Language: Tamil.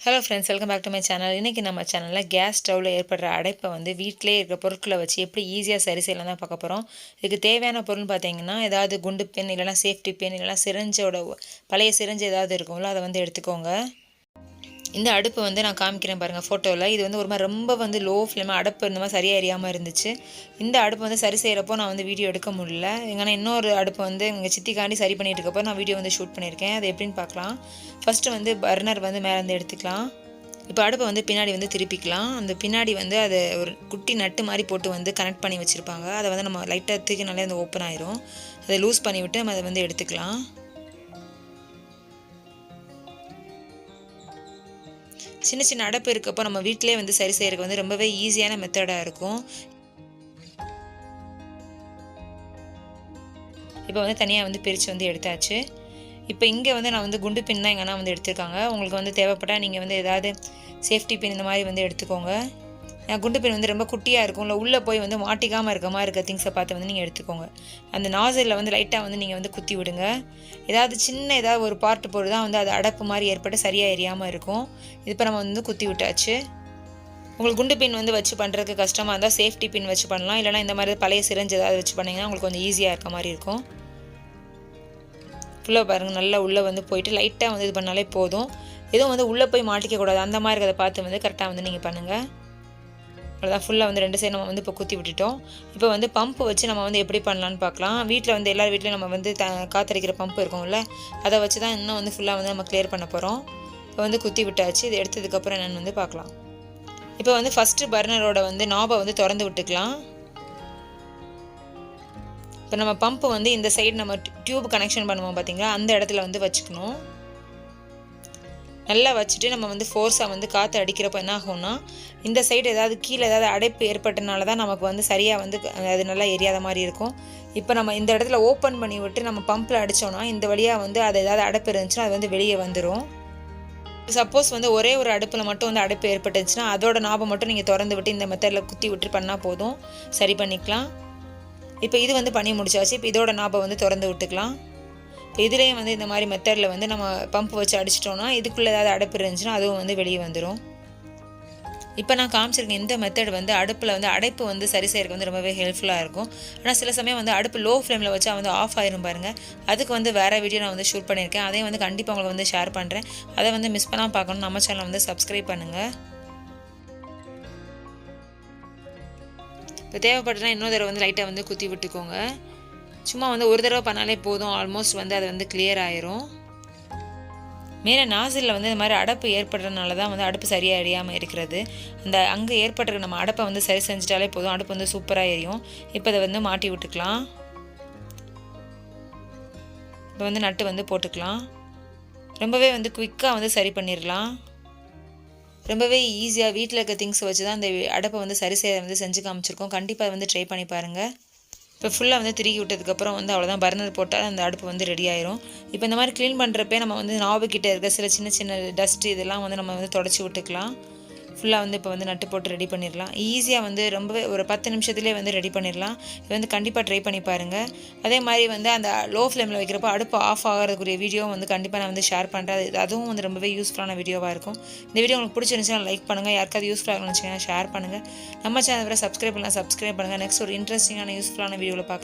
Hello friends, welcome back to my channel. இன்றைக்கி நம்ம சேனலில் கேஸ் ஸ்டவ்வில் ஏற்படுற அடைப்பை வந்து வீட்டிலே இருக்கிற பொருட்களை வச்சு எப்படி ஈஸியாக சரி செய்யலாம் தான் பார்க்க போகிறோம். இதுக்கு தேவையான பொருள்னு பார்த்தீங்கன்னா, ஏதாவது குண்டு பென் இல்லைனா சேஃப்டி பென் இல்லைனா சிரஞ்சோட பழைய சிரஞ்சு ஏதாவது இருக்கும்ல, அதை வந்து எடுத்துக்கோங்க. இந்த அடுப்பு வந்து நான் காமிக்கிறேன் பாருங்கள் ஃபோட்டோவில். இது வந்து ஒரு மாதிரி ரொம்ப வந்து லோ ஃப்ளேமாக அடுப்பு இந்த மாதிரி சரியாக எரியாமல் இருந்துச்சு. இந்த அடுப்பு வந்து சரி செய்கிறப்போ நான் வந்து வீடியோ எடுக்க முடியல. எங்கன்னா இன்னொரு அடுப்பு வந்து எங்கள் சித்திக்காண்டி சரி பண்ணிட்டு இருக்கப்போ நான் வீடியோ வந்து ஷூட் பண்ணியிருக்கேன். அது எப்படின்னு பார்க்கலாம். ஃபஸ்ட்டு வந்து பர்னர் வந்து மேலே வந்து எடுத்துக்கலாம். இப்போ அடுப்பை வந்து பின்னாடி வந்து திருப்பிக்கலாம். அந்த பின்னாடி வந்து அதை ஒரு குட்டி நட்டு மாதிரி போட்டு வந்து கனெக்ட் பண்ணி வச்சுருப்பாங்க. அதை வந்து நம்ம லைட்டாக தூக்கினாலே அந்த ஓப்பன் ஆயிரும். அதை லூஸ் பண்ணிவிட்டு நம்ம அதை வந்து எடுத்துக்கலாம். சின்ன சின்ன அடைப்பு இருக்கப்போ நம்ம வீட்டிலே வந்து சரி செய்யறதுக்கு வந்து ரொம்பவே ஈஸியான மெத்தடாக இருக்கும். இப்போ வந்து தனியாக வந்து பிரித்து வந்து எடுத்தாச்சு. இப்போ இங்கே வந்து நான் வந்து குண்டு பின் தான் எங்கன்னா வந்து எடுத்துருக்காங்க. உங்களுக்கு வந்து தேவைப்பட்டால் நீங்கள் வந்து ஏதாவது சேஃப்டி பின் இந்த மாதிரி வந்து எடுத்துக்கோங்க. குண்டு பின் வந்து ரொம்ப குட்டியாக இருக்கும், இல்லை உள்ளே போய் வந்து மாட்டிக்காமல் இருக்க மாதிரி இருக்க திங்ஸை பார்த்து வந்து நீங்கள் எடுத்துக்கோங்க. அந்த நாசிலில் வந்து லைட்டாக வந்து நீங்கள் வந்து குத்தி விடுங்க. ஏதாவது ஒரு பார்ட்டு போட்டு தான் வந்து அது அடைப்பு மாதிரி ஏற்பட்டு சரியாக எரியாமல் இருக்கும். இது இப்போ நம்ம வந்து குத்தி விட்டாச்சு. உங்களுக்கு குண்டு பின் வந்து வச்சு பண்ணுறதுக்கு கஷ்டமாக இருந்தால் சேஃப்டி பின் வச்சு பண்ணலாம். இல்லைனா இந்த மாதிரி பழைய சிரஞ்சு ஏதாவது வச்சு பண்ணிங்கன்னா உங்களுக்கு கொஞ்சம் ஈஸியாக இருக்க மாதிரி இருக்கும். ஃபுல்லாக பாருங்கள், நல்லா உள்ளே வந்து போயிட்டு லைட்டாக வந்து இது பண்ணாலே போதும். எதுவும் வந்து உள்ளே போய் மாட்டிக்கக்கூடாது. அந்த மாதிரி இருக்கிறத பார்த்து வந்து கரெக்டாக வந்து நீங்கள் பண்ணுங்கள். அவ்வளோதான். ஃபுல்லாக வந்து 2 சைடு நம்ம வந்து இப்போ குத்தி விட்டுட்டோம். இப்போ வந்து பம்ப் வச்சு நம்ம வந்து எப்படி பண்ணலான்னு பார்க்கலாம். வீட்டில் வந்து எல்லார் வீட்லேயும் நம்ம வந்து காற்றடிக்கிற பம்ப் இருக்கும்ல, அதை வச்சு தான் இன்னும் வந்து ஃபுல்லாக வந்து நம்ம கிளியர் பண்ண போகிறோம். இப்போ வந்து குத்தி விட்டாச்சு. இது எடுத்ததுக்கப்புறம் என்னென்னு வந்து பார்க்கலாம். இப்போ வந்து ஃபஸ்ட்டு பர்னரோட வந்து நாபை வந்து திறந்து விட்டுக்கலாம். இப்போ நம்ம பம்ப்பு வந்து இந்த சைடு நம்ம டியூப் கனெக்ஷன் பண்ணுவோம் பார்த்தீங்களா, அந்த இடத்துல வந்து வச்சுக்கணும். நல்லா வச்சுட்டு நம்ம வந்து ஃபோர்ஸாக வந்து காற்று அடிக்கிறப்போ என்ன ஆகும்னா, இந்த சைடு ஏதாவது கீழே ஏதாவது அடைப்பு ஏற்பட்டனால தான் நமக்கு வந்து சரியாக வந்து அது நல்லா எரியாத மாதிரி இருக்கும். இப்போ நம்ம இந்த இடத்துல ஓப்பன் பண்ணி விட்டு நம்ம பம்பில் அடித்தோன்னா இந்த வழியாக வந்து அது ஏதாவது அடைப்பு இருந்துச்சுன்னா அது வந்து வெளியே வந்துடும். சப்போஸ் வந்து ஒரே ஒரு அடுப்பில் மட்டும் வந்து அடைப்பு ஏற்பட்டுச்சுன்னா அதோட நாபை மட்டும் நீங்கள் திறந்து விட்டு இந்த மெத்தடில் குத்தி விட்டு பண்ணால் போதும், சரி பண்ணிக்கலாம். இப்போ இது வந்து பண்ணி முடிச்சாச்சு. இப்போ இதோட நாபை வந்து திறந்து விட்டுக்கலாம். இப்போ இதுலேயும் வந்து இந்த மாதிரி மெத்தடில் வந்து நம்ம பம்ப் வச்சு அடிச்சிட்டோன்னா இதுக்குள்ளே ஏதாவது அடைப்பு இருந்துச்சுன்னா அதுவும் வந்து வெளியே வந்துடும். இப்போ நான் காமிச்சிருக்கேன் இந்த மெத்தட் வந்து அடுப்பில் வந்து அடைப்பு வந்து சரி செய்யறதுக்கு வந்து ரொம்பவே ஹெல்ப்ஃபுல்லாக இருக்கும். ஆனால் சில சமயம் வந்து அடுப்பு லோ ஃப்ளேமில் வச்சா வந்து ஆஃப் ஆயிரும் பாருங்கள். அதுக்கு வந்து வேறு வீடியோ நான் வந்து ஷூட் பண்ணியிருக்கேன். அதையும் வந்து கண்டிப்பாக உங்களுக்கு வந்து ஷேர் பண்ணுறேன். அதை வந்து மிஸ் பண்ணாமல் பார்க்கணும். நம்ம சேனலை வந்து சப்ஸ்கிரைப் பண்ணுங்கள். இப்போ தேவைப்பட்டனா இன்னொரு தடவை வந்து லைட்டாக வந்து குத்தி விட்டுக்கோங்க. சும்மா வந்து ஒரு தடவை பண்ணாலே போதும், ஆல்மோஸ்ட் வந்து அது வந்து கிளியர் ஆயிரும். மேலே நாசிலில் வந்து இந்த மாதிரி அடைப்பு ஏற்படுறதுனால தான் வந்து அடுப்பு சரியாக எரியாமல் இருக்கிறது. அந்த அங்கே ஏற்படுற நம்ம அடைப்பை வந்து சரி செஞ்சிட்டாலே போதும், அடுப்பு வந்து சூப்பராக எரியும். இப்போ அதை வந்து மாட்டி விட்டுக்கலாம். இப்போ வந்து நட்டு வந்து போட்டுக்கலாம். ரொம்பவே வந்து குயிக்காக வந்து சரி பண்ணிடலாம். ரொம்பவே ஈஸியாக வீட்டில் இருக்க திங்ஸ் வச்சு தான் அந்த அடைப்பை வந்து சரி செய்ய வந்து செஞ்சு காமிச்சிருக்கோம். கண்டிப்பாக வந்து ட்ரை பண்ணி பாருங்கள். இப்போ ஃபுல்லாக வந்து திருக்கி விட்டதுக்கப்புறம் வந்து அவ்வளோதான், பர்னர் போட்டால் அந்த அடுப்பு வந்து ரெடி ஆயிரும். இப்போ இந்த மாதிரி க்ளீன் பண்ணுறப்பே நம்ம வந்து நாபுக்கிட்ட இருக்க சில சின்ன சின்ன டஸ்ட்டு இதெல்லாம் வந்து நம்ம வந்து தொடச்சி விட்டுக்கலாம். ஃபுல்லாக வந்து இப்போ வந்து நட்டு போட்டு ரெடி பண்ணிடலாம். ஈஸியாக வந்து ரொம்பவே ஒரு 10 நிமிஷத்துலேயே வந்து ரெடி பண்ணிடலாம். இது வந்து கண்டிப்பாக ட்ரை பண்ணி பாருங்கள். அதே மாதிரி வந்து அந்த லோ ஃப்ளேமில் வைக்கிறப்போ அடுப்பு ஆஃப் ஆகிறதுக்குரிய வீடியோவும் வந்து கண்டிப்பாக நான் வந்து ஷேர் பண்ணுறேன். அதுவும் வந்து ரொம்பவே யூஸ்ஃபுல்லான வீடியோவாக இருக்கும். இந்த வீடியோ உங்களுக்கு பிடிச்சிருந்துச்சுன்னா லைக் பண்ணுங்கள். யாருக்காவது யூஸ்ஃபுல்லாக இருந்துச்சுன்னா ஷேர் பண்ணுங்கள். நம்ம சேனல் வரை சப்ஸ்கிரைப் பண்ணுங்கள். நெக்ஸ்ட் ஒரு இன்ட்ரெஸ்டிங்கான யூஸ்ஃபுல்லான வீடியோவில் பார்க்கலாம்.